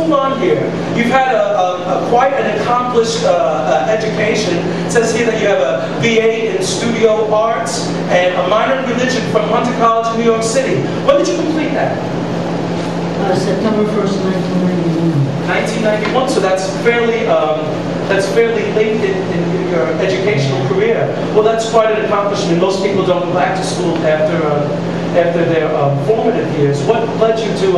move on here. You've had quite an accomplished education. It says here that you have a BA in studio arts and a minor in religion from Hunter College in New York City. When did you complete that? September 1st, 1991. 1991, so that's fairly late in your educational career. Well, that's quite an accomplishment. Most people don't go back to school after their formative years. What led you to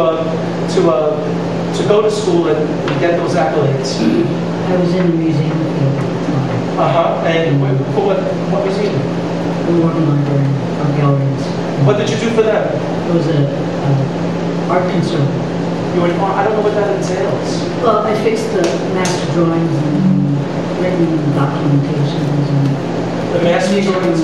go to school and get those accolades? I was in the museum field at the time. And for what museum? The Morgan Library, art galleries. What did you do for them? It was a art conservative. You were, I don't know what that entails. Well, I fixed the master drawings and written documentations and the master drawings.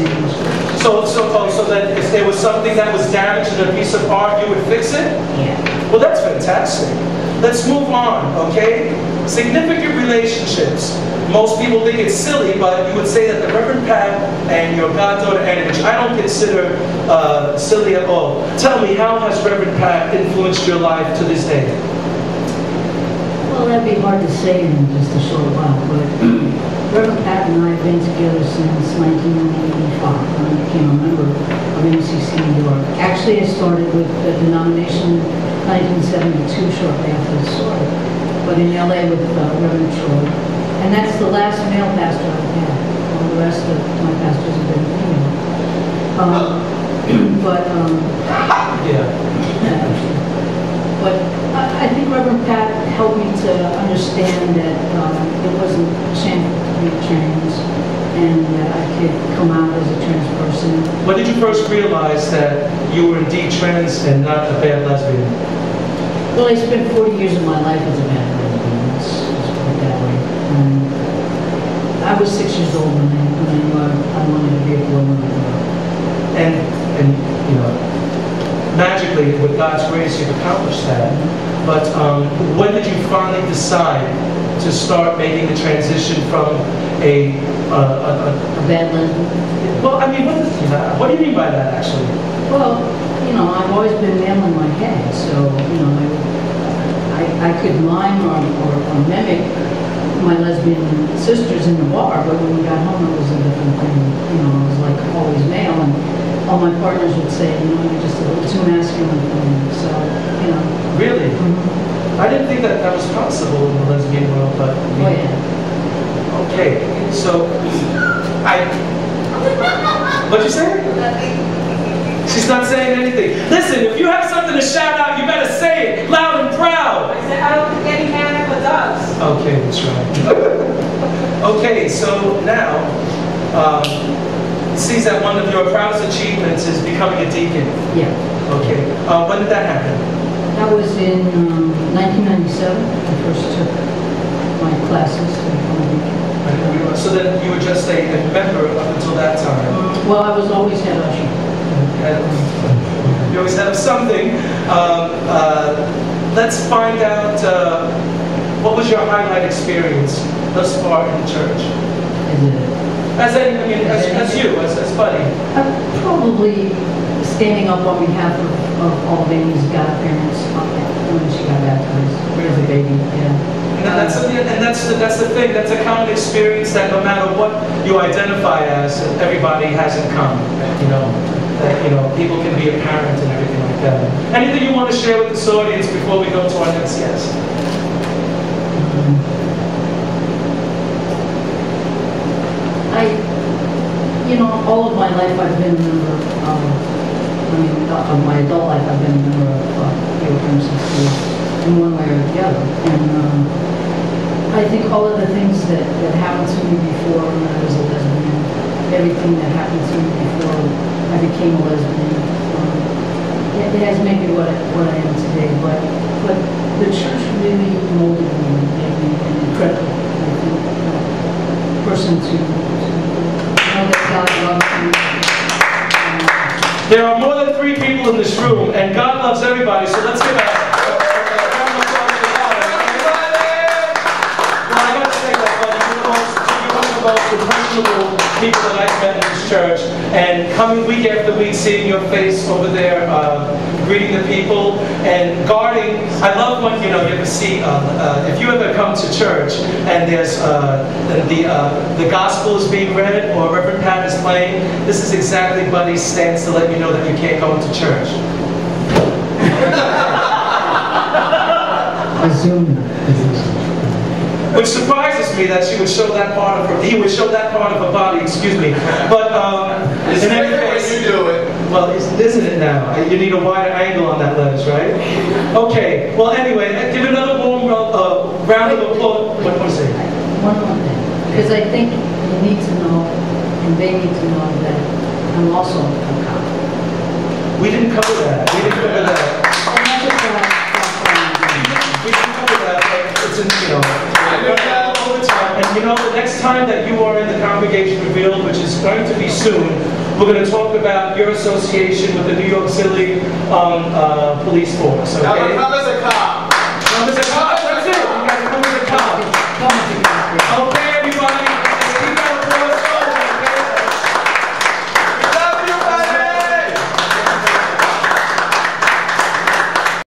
So that if there was something that was damaged in a piece of art, you would fix it? Yeah. Well, that's fantastic. Let's move on, okay? Significant relationships. Most people think it's silly, but you would say that the Reverend Pat and your goddaughter Annie, which I don't consider silly at all. Tell me, how has Reverend Pat influenced your life to this day? Well, that'd be hard to say in just a short while, but Reverend Pat and I have been together since 1985 when I became a member of MCC New York. Actually, I started with the denomination in 1972, shortly after the started, but in LA with Reverend Troy. And that's the last male pastor I've had. All the rest of my pastors have been female. But I think Reverend Pat helped me to understand that it wasn't shameful to be trans, and that I could come out as a trans person. When did you first realize that you were indeed trans and not a bad lesbian? Well, I spent 40 years of my life as a bad lesbian. Let's put it that way. I was 6 years old when I knew I wanted to be a woman. And you know, magically, with God's grace, you've accomplished that. But when did you finally decide to start making the transition from a bad lesbian? Well, I mean, what do you mean by that, actually? Well, you know, I've always been male in my head, so, you know, I could mime or mimic my lesbian sisters in the bar, but when we got home, it was a different thing. You know, I was like always male, and all my partners would say, you know, you're just a little too masculine for me. So, you know. Really? I didn't think that was possible in the lesbian world, but. Oh, yeah. Okay, so what'd you say? She's not saying anything. Listen, if you have something to shout out, you better say it loud and proud. I said, I don't think any man ever does. Okay, that's right. Okay, so now, it seems that one of your proudest achievements is becoming a deacon. Yeah. Okay. When did that happen? That was in 1997. I first took my classes to become a deacon. So then you were just a member up until that time? Well, I was always head usher. You always have something. Let's find out what was your highlight experience thus far in the church? As Buddy. Probably standing up on behalf of all Amy's godparents when she got baptized. As a baby, yeah. And that's the thing. That's a common experience that no matter what you identify as, everybody has in common. You know, that people can be a parent and everything like that. Anything you want to share with this audience before we go to our next guest? All of my life I've been a member of, of my adult life I've been a member of MCC in one way or the other. And I think all of the things that happened to me before when I was a lesbian, everything that happened to me before I became a lesbian, it has made me what I am today. But the church really molded me and made me an incredible person to know that God loves me. There are more than 3 people in this room, and God loves everybody, so let's give a round of applause to God. Well, I got to say that, buddy, you're one of the most impressionable people that I've met in this church, and coming week after week, seeing your face over there, greeting the people and guarding. I love when, you know, you ever see, if you ever come to church and there's the gospel is being read or Reverend Pat is playing, this is exactly Buddy's stance to let you know that you can't go into church. Which surprises me that she would show that part of her, he would show that part of her body, excuse me. But in any case, you do it. Well, isn't it now? You need a wider angle on that lens, right? Okay. Well, anyway, give another warm round of applause. What was it? One more thing, because I think you need to know, and they need to know that I'm also a cop. We didn't cover that. We didn't cover that. And that's just what We didn't cover that. But it's in, you know, all the time. And you know, the next time that you are in the Congregation Revealed, which is going to be soon, we're going to talk about your association with the New York City Police Force. Okay? Now, come as a cop.